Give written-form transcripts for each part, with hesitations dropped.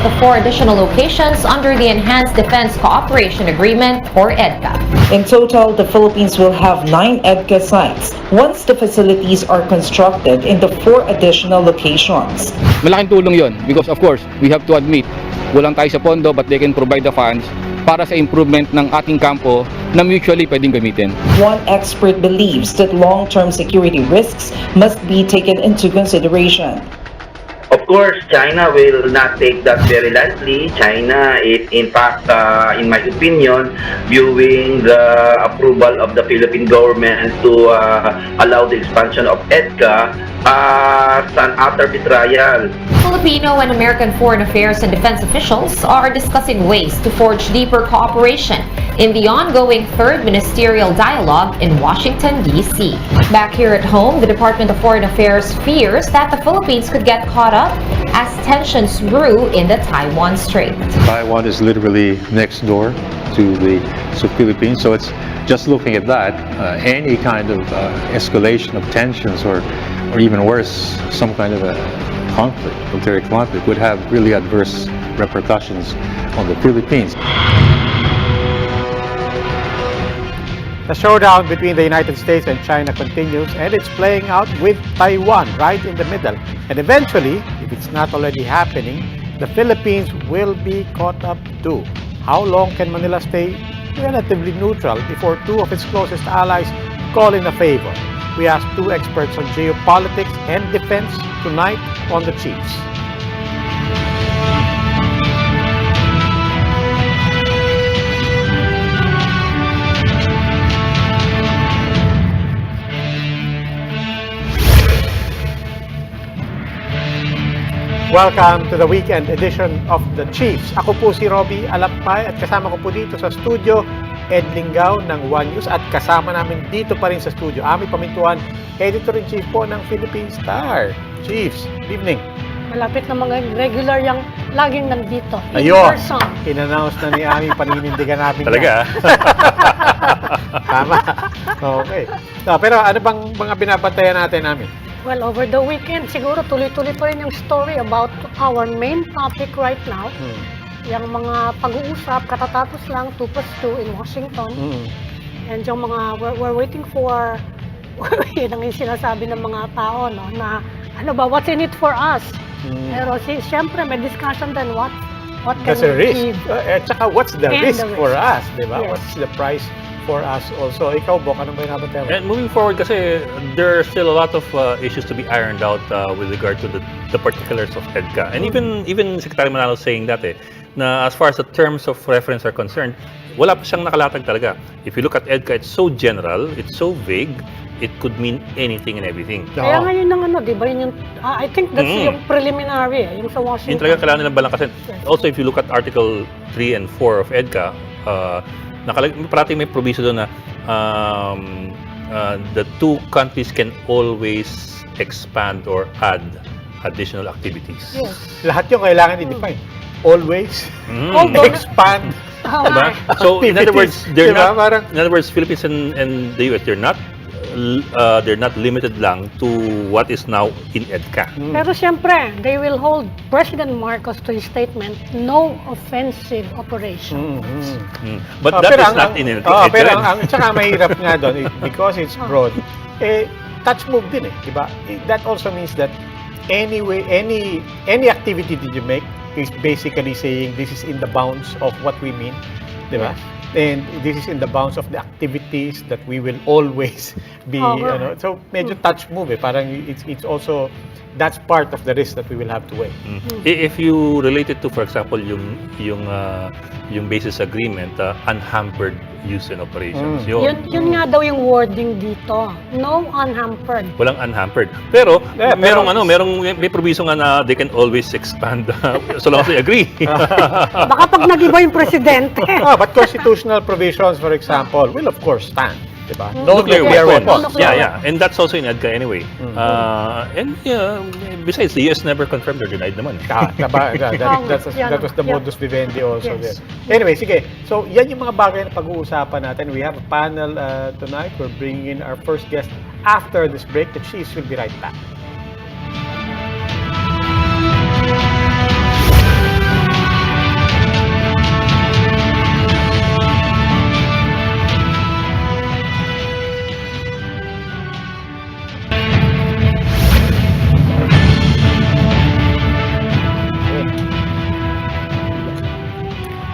the 4 additional locations under the Enhanced Defense Cooperation Agreement, or EDCA. In total, the Philippines will have 9 EDCA sites once the facilities are constructed in the 4 additional locations. Malaking tulong yon because of course, we have to admit, walang tayo sa pondo but they can provide the funds para sa improvement ng ating kampo na mutually pwedeng gamitin. One expert believes that long-term security risks must be taken into consideration. Of course, China will not take that very lightly. China is, in fact, in my opinion, viewing the approval of the Philippine government to allow the expansion of EDCA as an utter betrayal. Filipino and American foreign affairs and defense officials are discussing ways to forge deeper cooperation in the ongoing third ministerial dialogue in Washington, D.C. Back here at home, the Department of Foreign Affairs fears that the Philippines could get caught up as tensions brew in the Taiwan Strait. Taiwan is literally next door to the Philippines, so it's just looking at that, any kind of escalation of tensions or even worse, some kind of a conflict, military conflict, would have really adverse repercussions on the Philippines. The showdown between the United States and China continues, and it's playing out with Taiwan right in the middle. And eventually, if it's not already happening, the Philippines will be caught up too. How long can Manila stay relatively neutral before 2 of its closest allies call in a favor? We asked 2 experts on geopolitics and defense tonight on the Chiefs. Welcome to the weekend edition of the Chiefs. Ako po si Robbie Alapay at kasama ko po dito sa studio Ed Linggao ng One News at kasama namin dito pa rin sa studio Ami Pamintuan, Editor-in-Chief po ng Philippine Star. Chiefs, good evening. Malapit na mga regular yung laging nandito. Ayun, in-announce na ni Ami, paninindigan namin. Talaga? Tama. Okay. So, pero ano bang mga binabantayan natin, Ami? Well, over the weekend, siguro tuloy-tuloy pa rin yung story about our main topic right now. Yung mga pag-uusap, katatapos lang, 2+2 in Washington. And yung mga, we're waiting for, yun ang sinasabi ng mga tao, no, na ano ba, what's in it for us? Pero siyempre, may discussion din, what can That's a we risk. give? At saka, what's the risk for us? Diba? Yes. What's the price for us also? Ikaw, Bok, ano ba yung nabantayan mo? And moving forward kasi there are still a lot of issues to be ironed out with regard to the particulars of EDCA. And even Secretary Manalo saying that na as far as the terms of reference are concerned, wala pa siyang nakalatag talaga. If you look at EDCA, it's so general, it's so vague, it could mean anything and everything. Kaya ngayon ng ano, di ba, yun yung, I think that's yung preliminary, yung sa Washington. Yung talaga kailangan nilang balangkasin. Also, if you look at Article 3 and 4 of EDCA, parating may proviso doon na the 2 countries can always expand or add additional activities. Yes. Lahat yung kailangan i-define. Always, expand. Diba? So, in other words, diba? in other words, Philippines and the US, they're not limited lang to what is now in EDCA. Pero siyempre, they will hold President Marcos to his statement, no offensive operations. But that is not in EDCA. Pero ang tsaka mahirap nga doon, because it's broad, touch move din di ba? That also means that any activity that you make is basically saying this is in the bounds of what we mean, di ba? And this is in the bounds of the activities that we will always be, so medyo touch move parang it's also, that's part of the risk that we will have to weigh. If you relate it to, for example, yung basis agreement, unhampered use and operations. Yun nga daw yung wording dito. No unhampered. Walang unhampered. Pero may proviso nga na they can always expand so long as they agree. Baka pag nag-iba yung presidente. But constitutional provisions, for example, will of course stand. Diba? No nuclear weapons. Nuclear Yeah. And that's also in EDCA anyway. And besides, the US never confirmed or denied naman. That was the modus vivendi also there. Anyway, sige. So, yan yung mga bagay na pag-uusapan natin. We have a panel tonight. We're bringing in our first guest after this break. The Chiefs will be right back.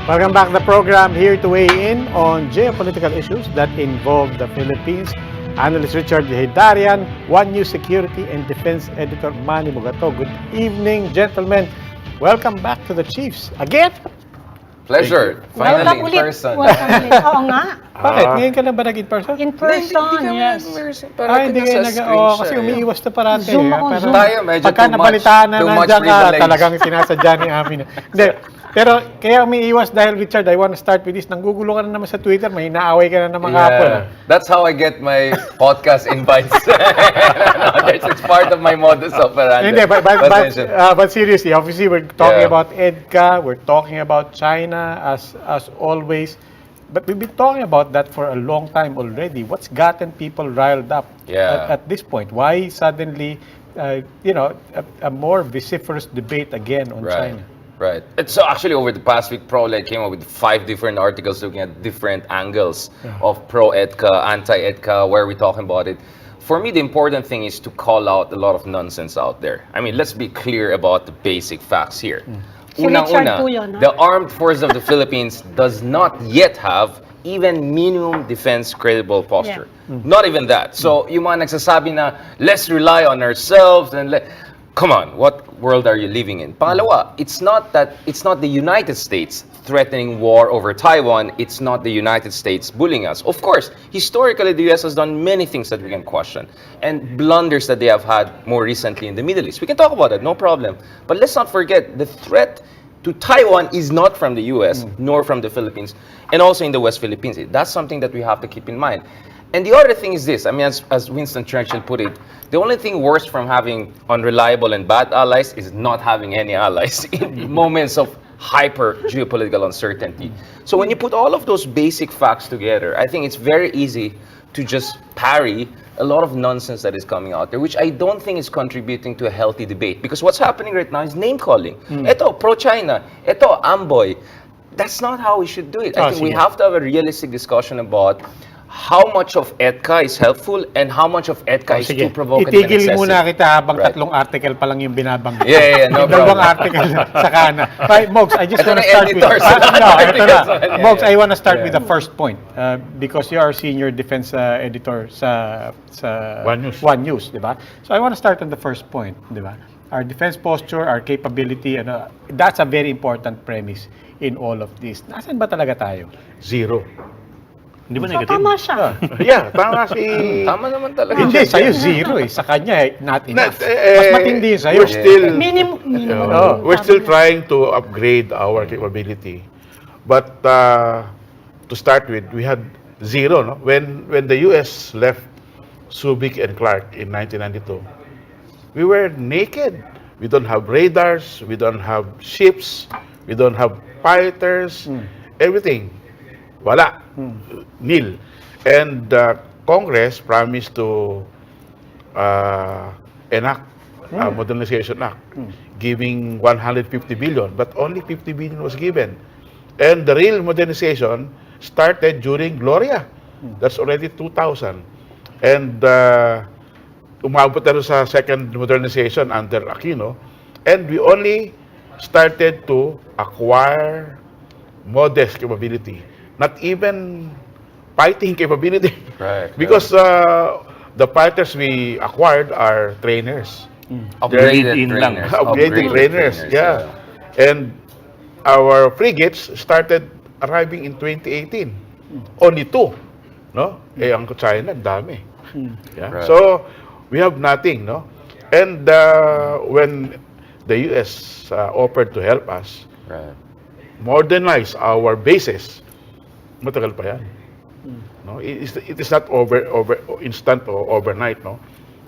Welcome back to the program. Here to weigh in on geopolitical issues that involve the Philippines. Analyst Richard Hidarian, One News Security and Defense Editor Manny Mugato. Good evening, gentlemen. Welcome back to the Chiefs. Again? Pleasure. Finally, in person. Welcome ulit. Oo nga. Bakit? Ngayon ka na ba nag-in person? In person, yes. Hindi kayo kasi umiiwas na parati. Zoom ako, Pero Zoom. Tayo, medyo pagka too much- nabalitaan na too much nandiyan ka, privilege. talagang sinasadya ni amin. Hindi. Pero kaya umiiwas dahil, Richard, I want to start with this. Nanggugulo ka na naman sa Twitter, may inaaway ka na naman hapon. That's how I get my podcast invites. It's part of my modus operandi. Hindi, Pasensya. but seriously, obviously, we're talking Yeah. about EDCA, we're talking about China as always. But we've been talking about that for a long time already. What's gotten people riled up Yeah. at this point? Why suddenly, a more vociferous debate again on China? Right. And so actually over the past week, ProLed came up with 5 different articles looking at different angles of pro-EDCA, anti-EDCA, where we're talking about it. For me, the important thing is to call out a lot of nonsense out there. I mean, let's be clear about the basic facts here. Si Richard Unang-una, po yun, no? the armed forces of the Philippines does not yet have even minimum defense credible posture. Not even that. So, yung mga nagsasabi na, let's rely on ourselves and come on, what world are you living in? Pangalawa, it's not the United States threatening war over Taiwan, it's not the United States bullying us. Of course, historically, the US has done many things that we can question, and blunders that they have had more recently in the Middle East. We can talk about it, no problem. But let's not forget, the threat to Taiwan is not from the US, nor from the Philippines, and also in the West Philippines. That's something that we have to keep in mind. And the other thing is this, I mean, as Winston Churchill put it, the only thing worse from having unreliable and bad allies is not having any allies in moments of hyper geopolitical uncertainty. So when you put all of those basic facts together, I think it's very easy to just parry a lot of nonsense that is coming out there, which I don't think is contributing to a healthy debate. Because what's happening right now is name-calling. Ito, pro-China. Ito, Amboy. That's not how we should do it. I think we have to have a realistic discussion about how much of EDCA is helpful and how much of EDCA is too provocative and Itigil excessive. muna kita habang Right. 3 article pa lang yung binabanggit. Yeah, no Yung dalawang problem. article sa kanan. Right, Mogs, I just Ito want to na start with... editors. ito na. Yeah, Mogs, I want to start with the first point because you are senior defense editor sa One News, di ba? So I want to start on the first point, di ba? Our defense posture, our capability, that's a very important premise in all of this. Nasaan ba talaga tayo? Zero. Hindi ba So, negative? tama siya. Yeah, tama si... Tama naman talaga. Hindi, sa'yo zero eh. Sa kanya, not enough. Not, eh, Mas matindi yun sa'yo. We're still... Minimum. We're still trying to upgrade our capability. But to start with, we had zero. No? When the US left Subic and Clark in 1992, we were naked. We don't have radars, we don't have ships, we don't have fighters, everything. Wala. Nil. And Congress promised to enact a Modernization Act, giving 150 billion, but only 50 billion was given. And the real modernization started during Gloria. That's already 2000. And umabot na sa second modernization under Aquino. And we only started to acquire modest capability. Not even fighting capability. Right. Because the fighters we acquired are trainers. Upgraded in lang. trainers. Upgraded trainers, yeah. And our frigates started arriving in 2018. Only 2. No? Ang China, ang dami. Yeah. Right. So, we have nothing, no? And when the US offered to help us Right. modernize our bases, matagal pa yan. No? It is not instant or overnight, no?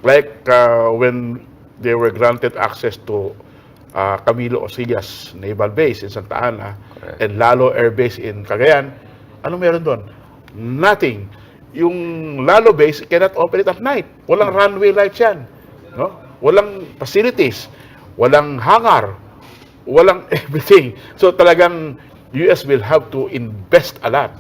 Like when they were granted access to Camilo Osillas Naval Base in Santa Ana and Lalo Air Base in Cagayan, ano meron doon? Nothing. Yung Lalo Base cannot operate at night. Walang runway lights yan. No? Walang facilities. Walang hangar. Walang everything. So talagang US will have to invest a lot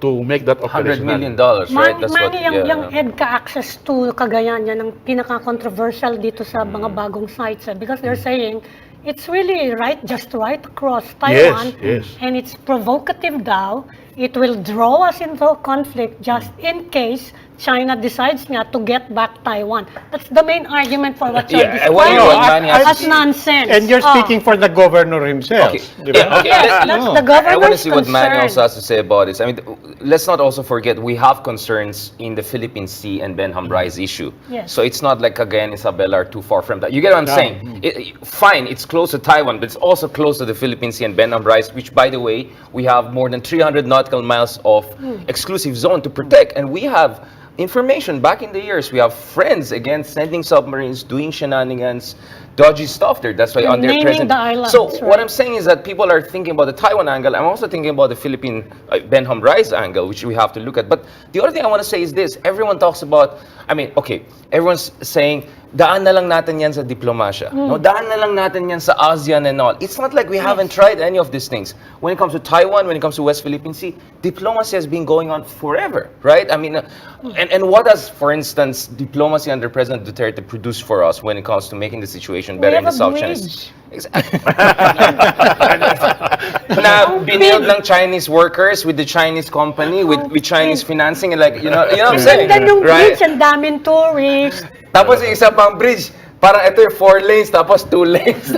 to make that $100 operational. million, right? That's what, Manny, yung EDCA access to Cagayan, yan ang pinaka-controversial dito sa mga bagong sites. Because they're saying, it's really just right across Taiwan. yes. And it's provocative daw. It will draw us into a conflict just in case China decides nga to get back Taiwan. That's the main argument for what you're Yeah, I want to know what Manny describing has as nonsense. And you're speaking for the governor himself. Okay. di ba? Yeah, okay. Yes, that's the I want to governor's see what Manny concern. also has to say about this. I mean, let's not also forget we have concerns in the Philippine Sea and Benham Rise issue. Yes. So it's not like Cagayan and Isabela are too far from that. You get what I'm saying? Fine, it's close to Taiwan, but it's also close to the Philippine Sea and Benham Rise, which, by the way, we have more than 300 nautical miles of exclusive zone to protect, and we have information back in the years. We have friends again sending submarines, doing shenanigans, dodgy stuff there. That's why And on their naming present. the islands, So right. what I'm saying is that people are thinking about the Taiwan angle. I'm also thinking about the Philippine Benham Rise angle, which we have to look at. But the other thing I want to say is this: everyone talks about. I mean, okay, everyone's saying daan na lang natin yan sa diplomasya. No, daan na lang natin yan sa ASEAN and all. It's not like we haven't tried any of these things. When it comes to Taiwan, when it comes to West Philippine Sea, diplomacy has been going on forever, right? I mean, and what does, for instance, diplomacy under President Duterte produce for us when it comes to making the situation better in the South China Sea? Na binild ng Chinese workers with the Chinese company with Chinese financing and like you know what I'm saying, Ganda nung right? bridge, ang daming tourists. Tapos yung isa pang bridge, parang ito yung 4 lanes, tapos 2 lanes. 2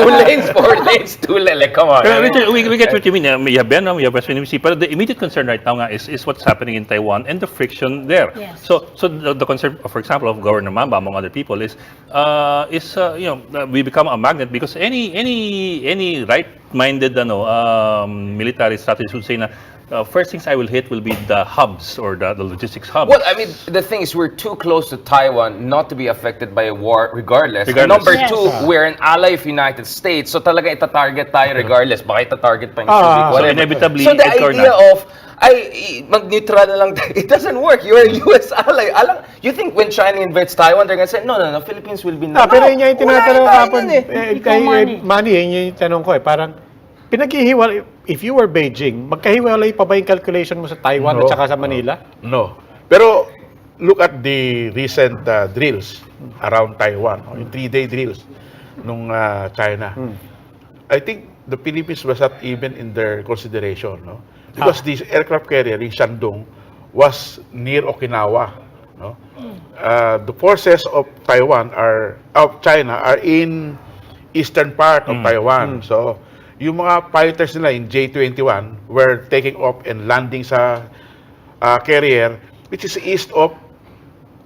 lanes, 4 lanes, 2 lanes. Like, come on. Pero Richard, we get what you mean. We have Benham, we have West Philippine Sea. But the immediate concern right now nga is what's happening in Taiwan and the friction there. Yes. So the concern, for example, of Governor Mamba among other people is we become a magnet because any right-minded military strategist would say na first things I will hit will be the hubs or the logistics hubs. Well, I mean, the thing is, we're too close to Taiwan not to be affected by a war regardless. Regardless. Number Yes. 2, we're an ally of United States. So talaga ita-target tayo regardless. Baka ita-target pa yung Ah, Subic, so whatever. inevitably, So the it's or idea not. of, mag-neutral na lang tayo. It doesn't work. You're a US ally. You think when China invades Taiwan, they're gonna say, no, Philippines will be Pero yun yung tinatanong Wala kapon. tayo dun Ikaw, Manny. Manny, yun yung tanong ko eh. Parang, pinaghihiwalay, if you were Beijing, magkahiwalay pa ba yung calculation mo sa Taiwan No. at saka sa Manila? No. Pero look at the recent drills around Taiwan, yung 3-day drills nung China. I think the Philippines was not even in their consideration, no? Because this aircraft carrier in Shandong was near Okinawa, no? The forces of China are in eastern part of Taiwan. So yung mga fighters nila in J-21 were taking off and landing sa carrier which is east of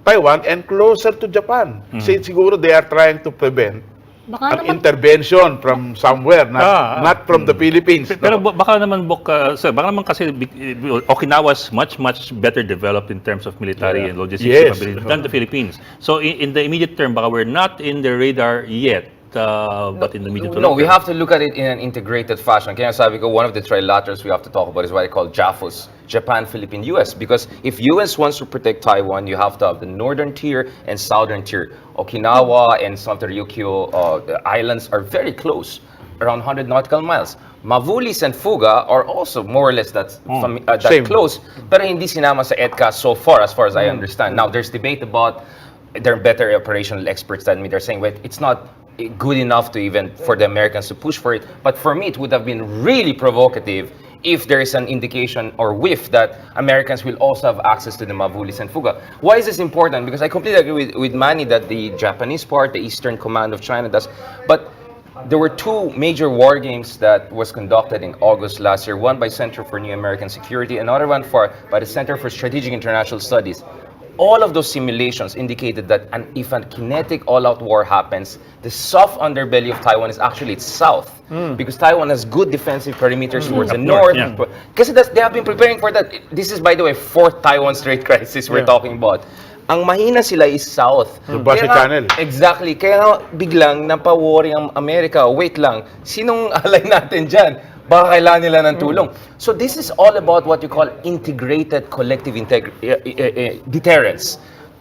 Taiwan and closer to Japan. Siguro they are trying to prevent Baka an naman, intervention from somewhere, not from the Philippines. Pero no? baka naman kasi Okinawa is much better developed in terms of military and logistics Yes. capability than the Philippines. So in the immediate term, baka we're not in the radar yet, but in the medium to No, long we term. have to look at it in an integrated fashion. Kaya sabi ko, one of the trilaterals we have to talk about is what I call JAFUS, Japan, Philippine, US. Because if US wants to protect Taiwan, you have to have the northern tier and southern tier. Okinawa and some of the Ryukyu islands are very close, around 100 nautical miles. Mavulis and Fuga are also more or less that Same. close, pero hindi sinama sa EDCA so far as I understand. Now, there's debate about they're better operational experts than me. They're saying, well, it's not good enough to even for the Americans to push for it. But for me, it would have been really provocative if there is an indication or whiff that Americans will also have access to the Mavulis and Fuga. Why is this important? Because I completely agree with Manny that the Japanese part, the Eastern Command of China does. But there were 2 major war games that was conducted in August last year. One by Center for New American Security, another one by the Center for Strategic International Studies. All of those simulations indicated that if a kinetic all-out war happens, the soft underbelly of Taiwan is actually its south. Because Taiwan has good defensive perimeters towards the north. yeah. Kasi they have been preparing for that. This is, by the way, 4th Taiwan Strait crisis we're talking about. Ang mahina sila is south. The Basque Kaya nga- Channel. Exactly. Kaya nga biglang napaworry ang Amerika. Wait lang, sinong alay natin dyan? Baka kailangan nila ng tulong. So this is all about what you call integrated collective deterrence.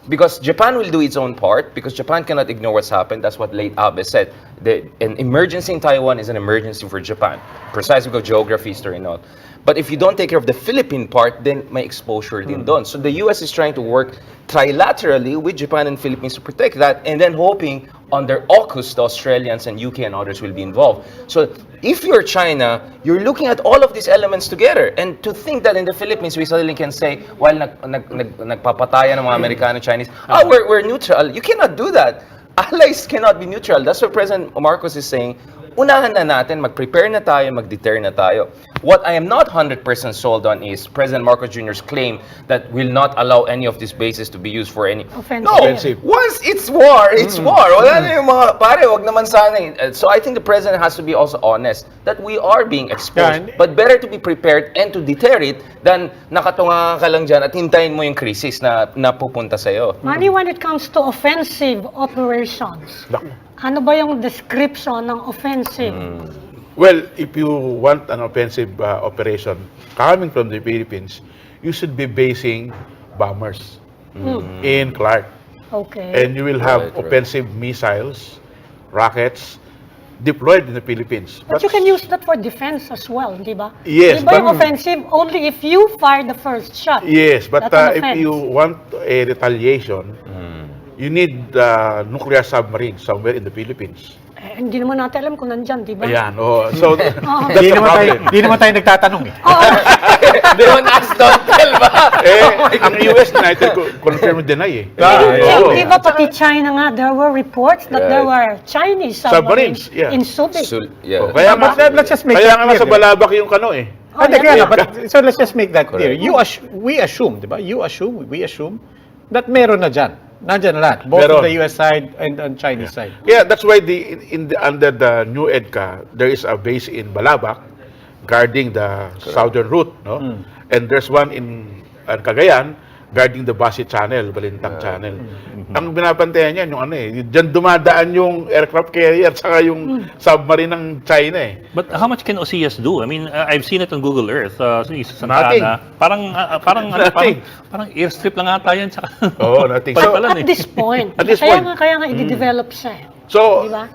Because Japan will do its own part, because Japan cannot ignore what's happened. That's what late Abe said. An emergency in Taiwan is an emergency for Japan. Precisely because geography, history, and all. But if you don't take care of the Philippine part, then may exposure din doon. So the US is trying to work trilaterally with Japan and Philippines to protect that, and then hoping under AUKUS, the Australians and UK and others will be involved. So if you're China, you're looking at all of these elements together. And to think that in the Philippines, we suddenly can say, while nagpapatayan ng mga Amerikano, Chinese, we're neutral. You cannot do that. Allies cannot be neutral. That's what President Marcos is saying. Unahan na natin, mag-prepare na tayo, mag-deter na tayo. What I am not 100% sold on is President Marcos Jr.'s claim that will not allow any of these bases to be used for any... Offensive. No! Once it's war, it's war. Wala na yung mga, pare, wag naman sana. So I think the President has to be also honest that we are being exposed. But better to be prepared and to deter it than nakatunga ka lang dyan at hintayin mo yung krisis na pupunta sa'yo. Manny, when it comes to offensive operations, ano ba yung description ng offensive? Well, if you want an offensive operation coming from the Philippines, you should be basing bombers in Clark. Okay. And you will have offensive missiles, rockets, deployed in the Philippines. But you can use that for defense as well, di ba? Yes, Di ba yung but- offensive only if you fire the first shot? Yes, but That's an if offense. you want a retaliation, you need nuclear submarine somewhere in the Philippines. Eh, hindi naman natin alam kung nandyan, di ba? Ayan, oh. So, that's Di the naman problem. tayo nagtatanong eh. Don't ask, don't tell ba? Ang US United confirm deny eh. Eh, Oo. di ba pati China nga, there were reports that there were Chinese submarines Submarines, yeah. in Subic. Yeah. Kaya But let's just make kaya that nga clear, nasa di ba? balabak yung kano eh. Oh, Hindi, kaya yeah. nga, but so let's just make that clear. We assume, di ba? We assume that meron na dyan. Nandyan na lahat. Both Meron. on the US side and on Chinese side. Yeah, that's why under the new EDCA, there is a base in Balabak guarding the southern route, no? And there's one in Cagayan guarding the Basi Channel, Balintang Channel. Ang binabantayan niyan yung ano eh, diyan dumadaan yung aircraft carrier saka yung submarine ng China eh. But how much can OCS do? I mean, I've seen it on Google Earth. Sa Santa Nothing. Ana, parang Nothing. parang airstrip lang ata yan. Tsaka, Oo, nothing. So, Pala At eh. this point. At this kaya point. Kaya nga i-develop siya eh. So, Di ba?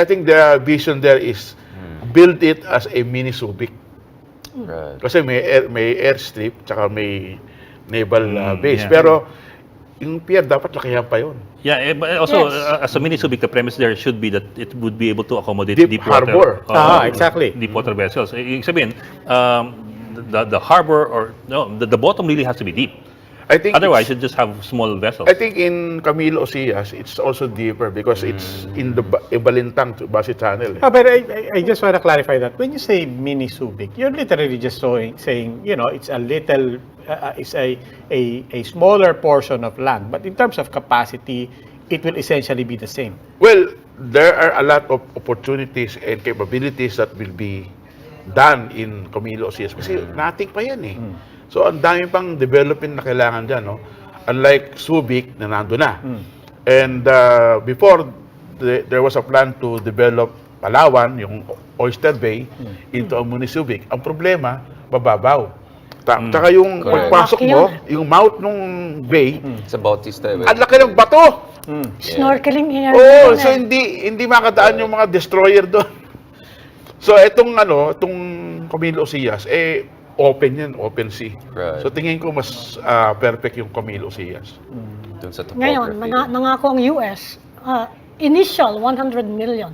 I think the vision there is build it as a mini Subic. Right. Kasi may airstrip, tsaka may naval base. yeah. Pero, yung pier, dapat lakihan pa yun. Yeah, but also, Yes. as a mini Subic, the premise there should be that it would be able to accommodate Deep harbor. Exactly. Deep water vessels. Ibig sabihin, the harbor or no, the bottom really has to be deep. I think Otherwise, you just have small vessels. I think in Camilo Ocias, it's also deeper because it's in the Balintang to Basi Channel. Oh, but I just want to clarify that when you say mini Subic, you're literally just saying it's a little, it's a smaller portion of land, but in terms of capacity, it will essentially be the same. Well, there are a lot of opportunities and capabilities that will be done in Camilo Ocias kasi nating pa yan eh. So, ang dami pang development na kailangan dyan, no? Unlike Subic na nando na. And before, there was a plan to develop Palawan, yung Oyster Bay, into a mini Subic. Ang problema, mababaw. Tsaka yung Correct. pagpasok mo, yung mouth nung bay, Sa Bautista. ang laki ng bato! Snorkeling area. Oo, na so eh. hindi makadaan yung mga destroyer doon. So, itong Camilo Ocias, open yan, open sea. Right. So, tingin ko mas perfect yung Camilo Ocias. Dun sa Ngayon, topography. nangako ang US, initial $100 million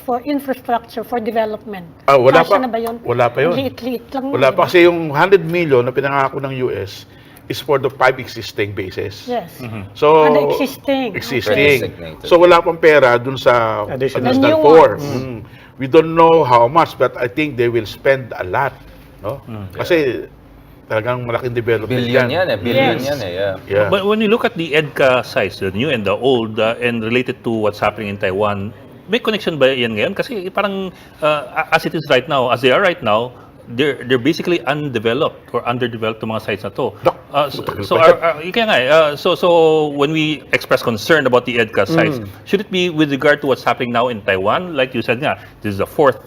for infrastructure for development. Wala Kasya pa. na ba yun? Wala pa yun. Liit-liit lang. Wala yun, pa di ba? kasi yung 100 million na pinangako ng US is for the 5 existing bases. Yes. So, And existing. Existing. So, wala pang pera dun sa Additional. additional The new 4. We don't know how much, but I think they will spend a lot. No? Kasi talagang malaking development Billion yan eh. Billion Yes. yan eh. Yeah. Yeah. But when you look at the EDCA sites, the new and the old, and related to what's happening in Taiwan, may connection ba yan ngayon? Kasi parang as it is right now, as they are right now, they're basically undeveloped or underdeveloped to mga sites na to. So when we express concern about the EDCA sites, should it be with regard to what's happening now in Taiwan? Like you said nga, this is the fourth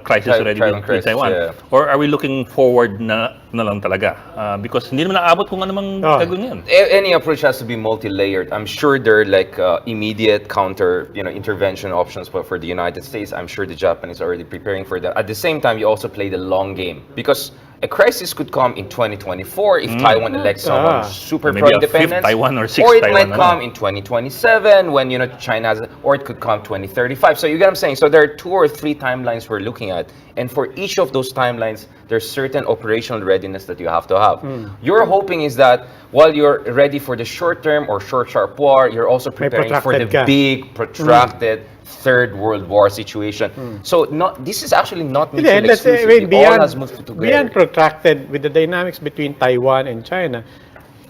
crisis already Taiwan with crisis, Taiwan. yeah. Or are we looking forward na lang talaga? Because hindi naman naabot kung ano mang gagawin yan. Any approach has to be multi-layered. I'm sure there are like immediate counter, intervention options for the United States. I'm sure the Japanese are already preparing for that. At the same time, you also play the long game because a crisis could come in 2024 if Taiwan elects someone super Maybe a fifth pro-independence, Taiwan or sixth or it Taiwan, might come in 2027 when China has, or it could come 2035. So you get what I'm saying. So there are 2 or 3 timelines we're looking at, and for each of those timelines, there's certain operational readiness that you have to have. Your hoping is that while you're ready for the short term or short sharp war, you're also preparing for the big protracted Third World War situation. So this is actually not mutually exclusive. It all has moved together. Beyond protracted, with the dynamics between Taiwan and China,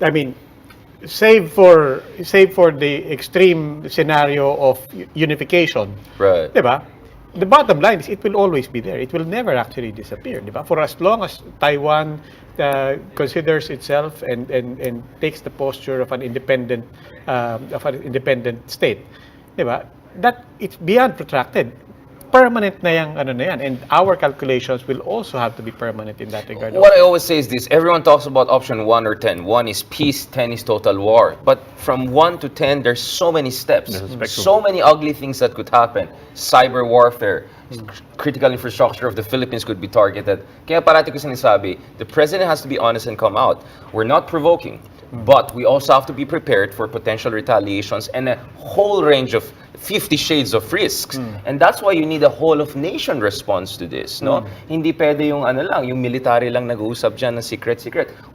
I mean, save for the extreme scenario of unification, Right. diba? The bottom line is it will always be there. It will never actually disappear, diba? For as long as Taiwan considers itself and takes the posture of an independent state, diba? That it's beyond protracted. Permanent na yang ano na yan, and our calculations will also have to be permanent in that regard. What I always say is this: everyone talks about option 1 or 10. 1 is peace, 10 is total war. But from 1 to 10, there's so many steps, so many ugly things that could happen. Cyber warfare, critical infrastructure of the Philippines could be targeted. Kaya parati ko sinasabi, the president has to be honest and come out. We're not provoking, but we also have to be prepared for potential retaliations and a whole range of 50 shades of risks. And that's why you need a whole of nation response to this, no? Hindi pwede yung yung military lang nag-uusap dyan na secret.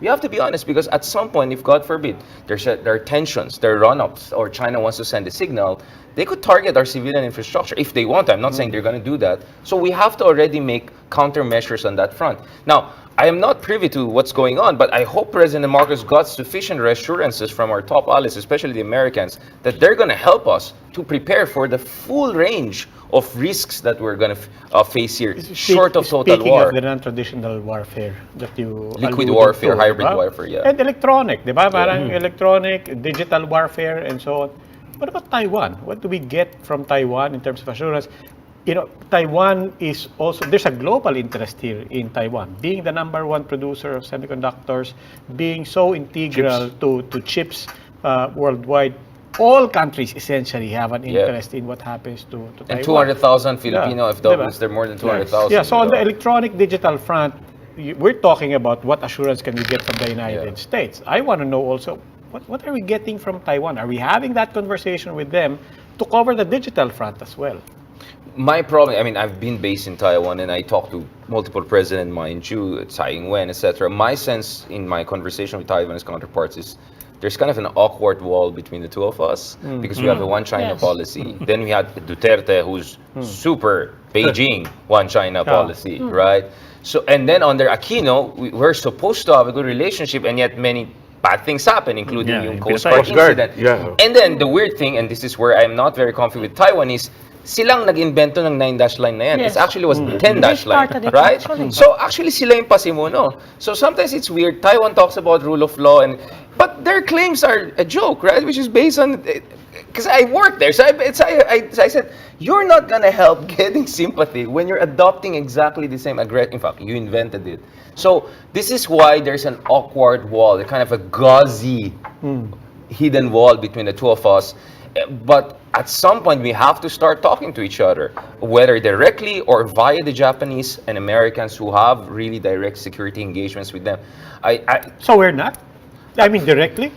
We have to be honest, because at some point, if God forbid, there are tensions, there are run-ups, or China wants to send a signal, they could target our civilian infrastructure if they want. I'm not saying they're going to do that. So we have to already make countermeasures on that front. Now, I am not privy to what's going on, but I hope President Marcos got sufficient reassurances from our top allies, especially the Americans, that they're going to help us to prepare for the full range of risks that we're going to face here, short of total Speaking war. of the non-traditional warfare that you Liquid alluded warfare, to, hybrid diba? warfare, yeah. And electronic, di ba? Parang electronic, digital warfare, and so on. What about Taiwan? What do we get from Taiwan in terms of assurance? Taiwan is also, there's a global interest here in Taiwan, being the #1 producer of semiconductors, being so integral to chips worldwide. All countries essentially have an interest in what happens to Taiwan. And 200,000 Filipino FWs, Diba? they're more than 200,000. Yeah, so on the electronic digital front, we're talking about what assurance can we get from the United States. I want to know also, what are we getting from Taiwan? Are we having that conversation with them to cover the digital front as well? My problem, I mean, I've been based in Taiwan and I talked to multiple presidents, mind you, Tsai Ing-wen, etc. My sense in my conversation with Taiwanese counterparts is there's kind of an awkward wall between the two of us because we have a one China policy. Then we had Duterte, who's super Beijing one China policy, right? So, and then under Aquino, we're supposed to have a good relationship, and yet many bad things happen, including yung Coast Guard incident. And then the weird thing, and this is where I'm not very comfy with Taiwan, is silang nag-invento ng 9-dash line na yan. It actually was 10-dash line, right? So actually sila yung pasimuno. So sometimes it's weird. Taiwan talks about rule of law, but their claims are a joke, right? Which is based on, because I worked there. So I said, you're not gonna help getting sympathy when you're adopting exactly the same aggression. In fact, you invented it. So this is why there's an awkward wall, a kind of a gauzy hidden wall between the two of us. But at some point, we have to start talking to each other, whether directly or via the Japanese and Americans who have really direct security engagements with them. So we're not? I mean, directly?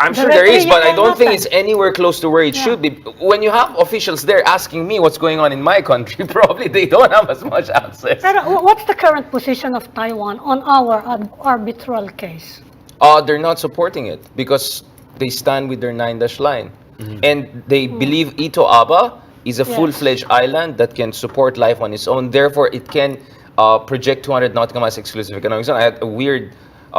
I'm sure there is, but I don't think it's anywhere close to where it should be. When you have officials there asking me what's going on in my country, probably they don't have as much access. What's the current position of Taiwan on our arbitral case? They're not supporting it because they stand with their 9-dash line. And they believe Ito Aba is a full-fledged island that can support life on its own. Therefore, it can project 200 nautical miles exclusive economic zone. I had a weird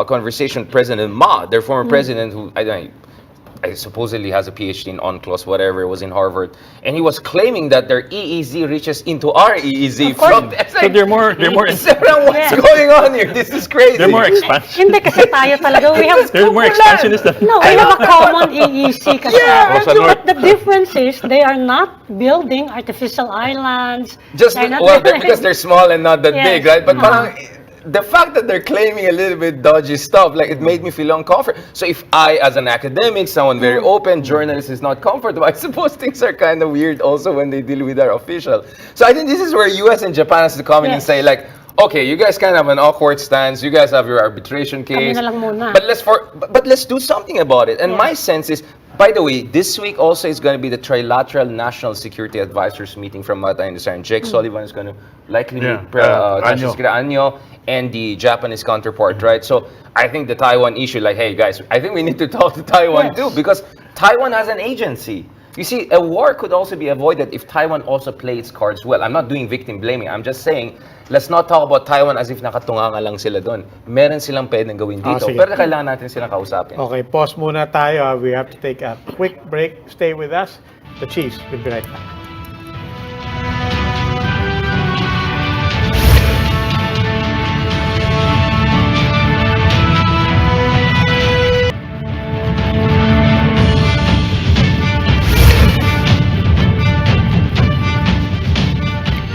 conversation with President Ma, their former president, who I supposedly has a PhD in UNCLOS, whatever, was in Harvard, and he was claiming that their EEZ reaches into our EEZ from. So they're more. What's going on here? This is crazy. They're more expansion. Hindi kasi tayo talaga. We have They're more expansionist. No, we have a common EEC kasi. But the difference is they are not building artificial islands. Just because they're small and not that big, right? But parang, the fact that they're claiming a little bit dodgy stuff, like, it made me feel uncomfortable. So if I, as an academic, someone very open, journalist, is not comfortable, I suppose things are kind of weird also when they deal with our official. So I think this is where US and Japan has to come in and say, like, okay, you guys kind of have an awkward stance. You guys have your arbitration Kami case. na lang muna. But let's do something about it. And Yeah. my sense is, by the way, this week also is going to be the trilateral National Security Advisors meeting from what I understand. Jake Sullivan is going to likely meet Anyo. Anyo and the Japanese counterpart, right? So I think the Taiwan issue, like, hey guys, I think we need to talk to Taiwan Yes. too, because Taiwan has an agency. You see, a war could also be avoided if Taiwan also plays its cards well. I'm not doing victim blaming. I'm just saying, let's not talk about Taiwan as if nakatunganga lang sila doon. Meron silang pwedeng gawin dito. sige. Pero kailangan natin silang kausapin. Okay, pause muna tayo. We have to take a quick break. Stay with us. The Chiefs will be right back.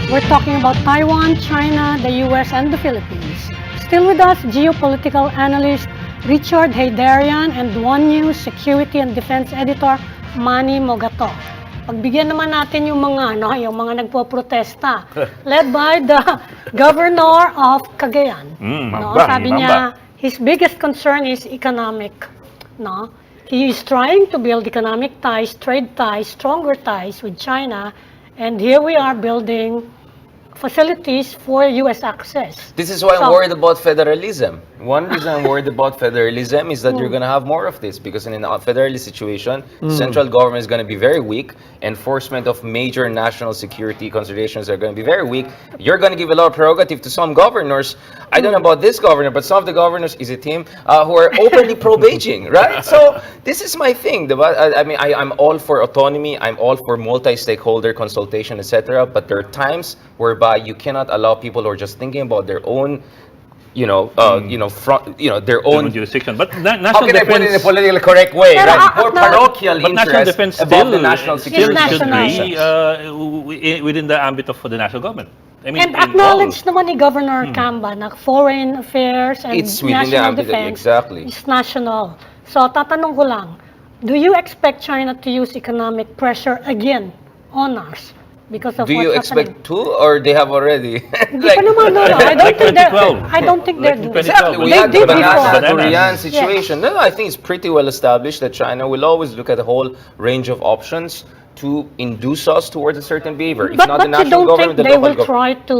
We're talking about Taiwan, China, the US, and the Philippines. Still with us, geopolitical analyst Richard Heydarian and One News security and defense editor Manny Mogato. Pagbigyan naman natin yung mga nagpo-protesta led by the governor of Cagayan. Mamba, Sabi Mamba. niya, his biggest concern is economic. No? He is trying to build economic ties, trade ties, stronger ties with China, and here we are building facilities for U.S. access. This is why I'm So- worried about federalism. One reason I'm worried about federalism is that you're going to have more of this, because in a federalist situation, central government is going to be very weak. Enforcement of major national security considerations are going to be very weak. You're going to give a lot of prerogative to some governors. I don't know about this governor, but some of the governors, is it him, who are openly pro-Beijing, right? So this is my thing. I'm all for autonomy. I'm all for multi-stakeholder consultation, etc. But there are times whereby you cannot allow people who are just thinking about their own their Their own own. jurisdiction. But How national can I put it in a defense, politically correct way, Pero, right? More no, parochial but national interests defense above still, the national security. national. should be within the ambit of the national government. I mean, And in all- acknowledged naman ni Governor Camba na foreign affairs and It's within the national ambit of- defense exactly. is national. So tatanong ko lang, do you expect China to use economic pressure again on us because of Do you what's happening? expect to, or they have already? Hindi pa naman, no. I don't Like think they're, 2012. I don't think they're Like doing 2012. Exactly, we They had the did banana before. Korean Yes. situation. No, I think it's pretty well established that China will always look at a whole range of options to induce us towards a certain behavior. If But, not the you national don't government, think the they local will government. try to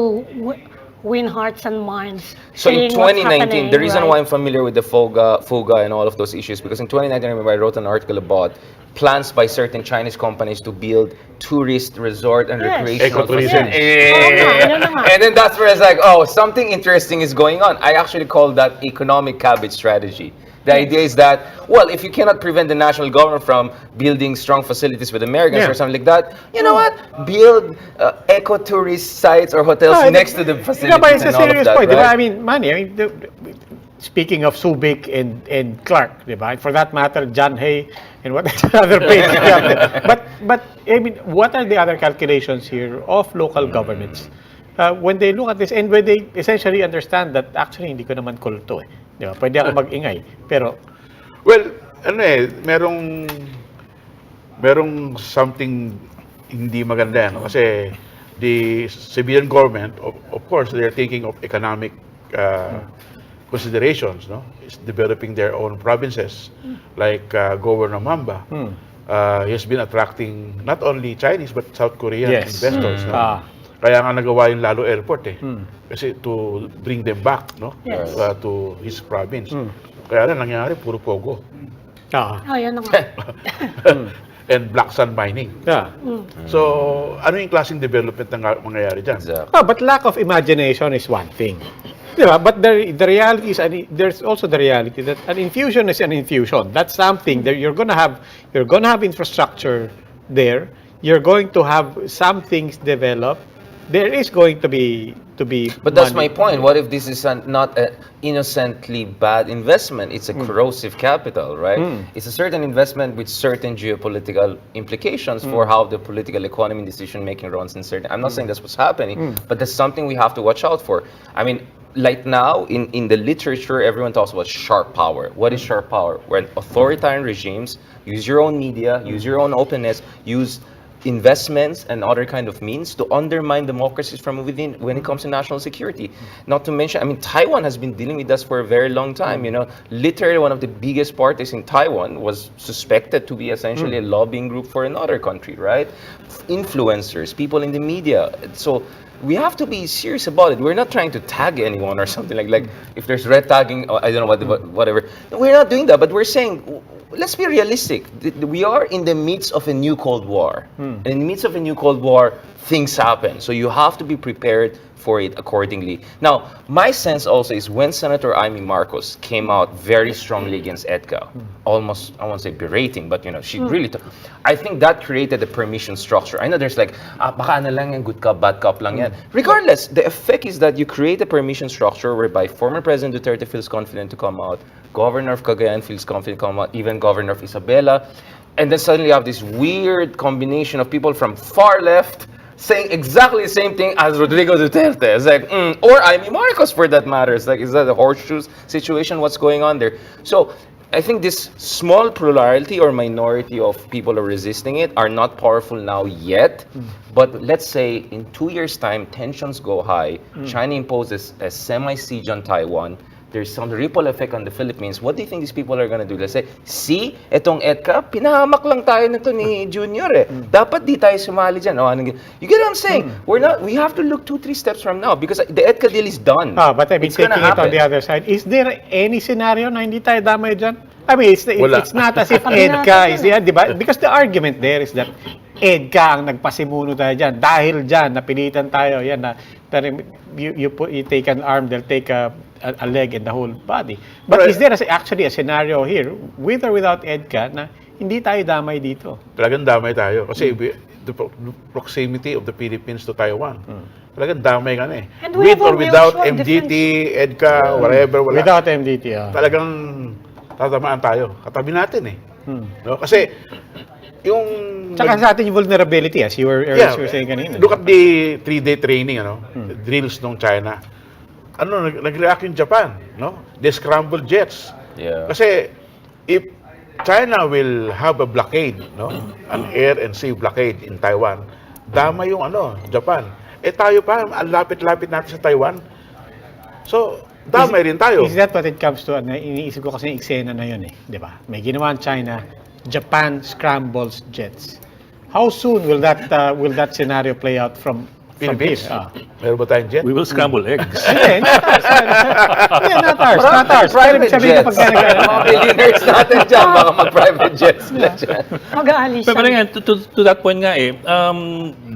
win hearts and minds? So in saying what's 2019, happening, the reason right? why I'm familiar with the FOGA and all of those issues, because in 2019, I remember I wrote an article about plans by certain Chinese companies to build tourist resort and Yes. recreational Ecotourism. facilities. Oo nga, yun na nga. And then that's where it's like, oh, something interesting is going on. I actually call that economic cabbage strategy. The idea is that, well, if you cannot prevent the national government from building strong facilities with Americans Yeah. or something like that, you know what? Build ecotourist sites or hotels Ah, next to the facilities Yeah, but it's a and all of serious that, point, di ba? right? I mean, Manny, speaking of Subic and Clark, di ba? For that matter, John Hay and what other places. but I mean, what are the other calculations here of local governments when they look at this and when they essentially understand that actually hindi ko naman kulto eh. Di ba? Pwede ako mag-ingay, pero Well, merong something hindi maganda, no? Kasi the civilian government, of course, they're thinking of economic considerations, no? It's developing their own provinces, like Governor Mamba. He has been attracting not only Chinese but South Korean Yes. investors. No? Ah. Kaya nga nagawa yung Lalo Airport eh. Kasi to bring them back, no? Yes. To his province. Kaya na nangyari, puro pogo. Oh, yun na nga. And black sand mining. yeah. So, ano yung klaseng development na mangyayari dyan? Exactly. Oh, but lack of imagination is one thing. Diba? But the reality is, there's also the reality that an infusion is an infusion. That's something that you're gonna have infrastructure there. You're going to have some things develop. There is going to be But that's my money. point. What if this is not an innocently bad investment? It's a corrosive capital, right? It's a certain investment with certain geopolitical implications for how the political economy and decision making runs in certain. I'm not saying that's what's happening, but that's something we have to watch out for. I mean, like now in the literature, everyone talks about sharp power. What is sharp power? When authoritarian regimes use your own media, use your own openness, use investments and other kind of means to undermine democracies from within when it comes to national security. Not to mention, I mean, Taiwan has been dealing with us for a very long time. You know, literally one of the biggest parties in Taiwan was suspected to be essentially a lobbying group for another country, right? Influencers, people in the media. So we have to be serious about it. We're not trying to tag anyone or something like if there's red tagging, or I don't know whatever. We're not doing that, but we're saying, let's be realistic. We are in the midst of a new Cold War. And in the midst of a new Cold War, things happen. So you have to be prepared for it accordingly. Now, my sense also is when Senator Amy Marcos came out very strongly against EDCA, almost, I won't say berating, but you know, she really, I think that created a permission structure. I know there's like, baka na lang yan, good cop, bad cop lang yan. Regardless, the effect is that you create a permission structure whereby former President Duterte feels confident to come out, Governor of Cagayan feels confident to come out, even Governor of Isabela, and then suddenly you have this weird combination of people from far left saying exactly the same thing as Rodrigo Duterte. It's like, or Amy Marcos for that matter. It's like, is that a horseshoes situation? What's going on there? So I think this small plurality or minority of people who are resisting it are not powerful now yet. But let's say in 2 years' time, tensions go high. China imposes a semi-siege on Taiwan. There's some ripple effect on the Philippines. What do you think these people are going to do? Let's say, see, etong EDCA, pinahamak lang tayo nito ni Junior eh. Dapat di tayo sumali dyan. You get what I'm saying? We have to look 2-3 steps from now because the EDCA deal is done. But I mean, taking it on the other side, is there any scenario na hindi tayo damay dyan? I mean, it's not as if EDCA is yan, di ba? Because the argument there is that EDCA ang nagpasimuno tayo dyan. Dahil dyan, napilitan tayo. Yan na, you take an arm, they'll take a leg and the whole body. But is there actually a scenario here, with or without EDCA, na hindi tayo damay dito? Talagang damay tayo. Kasi the proximity of the Philippines to Taiwan. Talagang damay ka na eh. With or without MDT, EDCA, whatever. Without MDT, talagang tatamaan tayo. Katabi natin eh. No? Kasi yung... Tsaka sa atin yung vulnerability, as you were saying kanina. Look at the 3-day training, drills ng China. Nag-react yung Japan, no? They scrambled jets. Yeah. Kasi if China will have a blockade, no? An air and sea blockade in Taiwan, dama yung Japan. Tayo pa, ang lapit-lapit natin sa Taiwan. So, damay rin tayo. Is that what it comes to? Iniisip ko kasi yung eksena na yun eh. Di ba? May ginawa ang China, Japan scrambles jets. How soon will that scenario play out from Philippines? here? Meron ba tayong jet? We will scramble eggs. Hindi, not ours. Not ours. Private Sabihin jets. na Mga billionaires natin dyan, baka mag-private jets na dyan. Mag-aalis Pero nga, to that point nga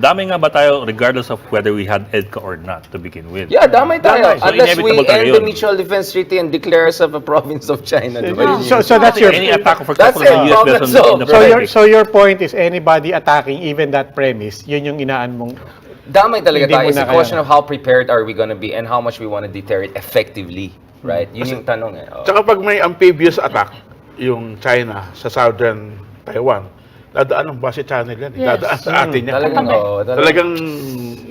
dami nga ba tayo regardless of whether we had EDCA or not to begin with? Yeah, damay tayo. So Unless we inevitable end tayo the yun. Mutual Defense Treaty and declare ourselves a province of China. Diba? So that's your Any attack, for That's example, it, of the US problem based on the Pacific. so your point is anybody attacking even that premise, yun yung inaan mong Damay talaga Hindi tayo. mo It's na a kaya. question of how prepared are we gonna be and how much we want to deter it effectively. Right? Yun yung tanong eh. Oh. Tsaka pag may amphibious attack, yung China sa southern Taiwan, dadaan ng base channel yan. Yes. Dadaan sa atin yan. Talagang, Talagang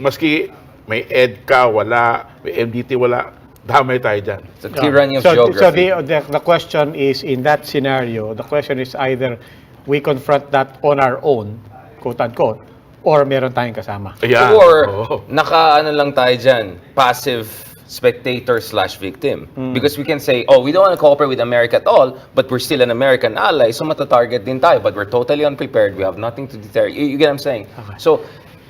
maski may EDCA, wala, may MDT, wala, damay tayo dyan. It's a tyranny of So geography. the question is, in that scenario, the question is either we confront that on our own, quote unquote, or meron tayong kasama. Ayan. Or, Oo. naka-ano lang tayo dyan, passive spectator/victim. Because we can say, oh, we don't want to cooperate with America at all, but we're still an American ally, so matatarget din tayo, but we're totally unprepared, we have nothing to deter. You get what I'm saying? So,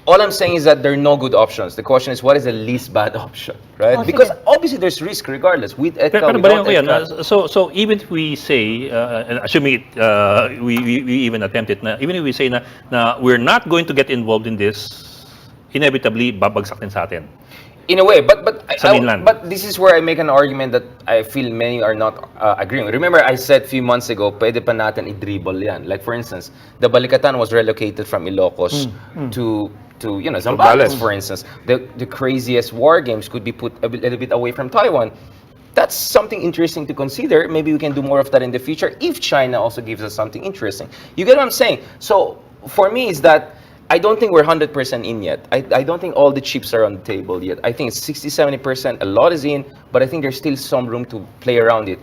all I'm saying is that there are no good options. The question is, what is the least bad option, right? Oh, Because sige. obviously there's risk regardless. With EDCA, Pero without balikan ko yan. EDCA. So even if we say, and assuming we even attempt it, even if we say na we're not going to get involved in this, inevitably babagsak din sa atin. In a way, but Sa mainland. but this is where I make an argument that I feel many are not agreeing. Remember, I said a few months ago, pwede pa natin i-dribble yan. Like for instance, the Balikatan was relocated from Ilocos to Zambales, for instance. The craziest war games could be put a little bit away from Taiwan. That's something interesting to consider. Maybe we can do more of that in the future if China also gives us something interesting. You get what I'm saying? So for me, is that I don't think we're 100% in yet. I don't think all the chips are on the table yet. I think it's 60-70%. A lot is in, but I think there's still some room to play around it.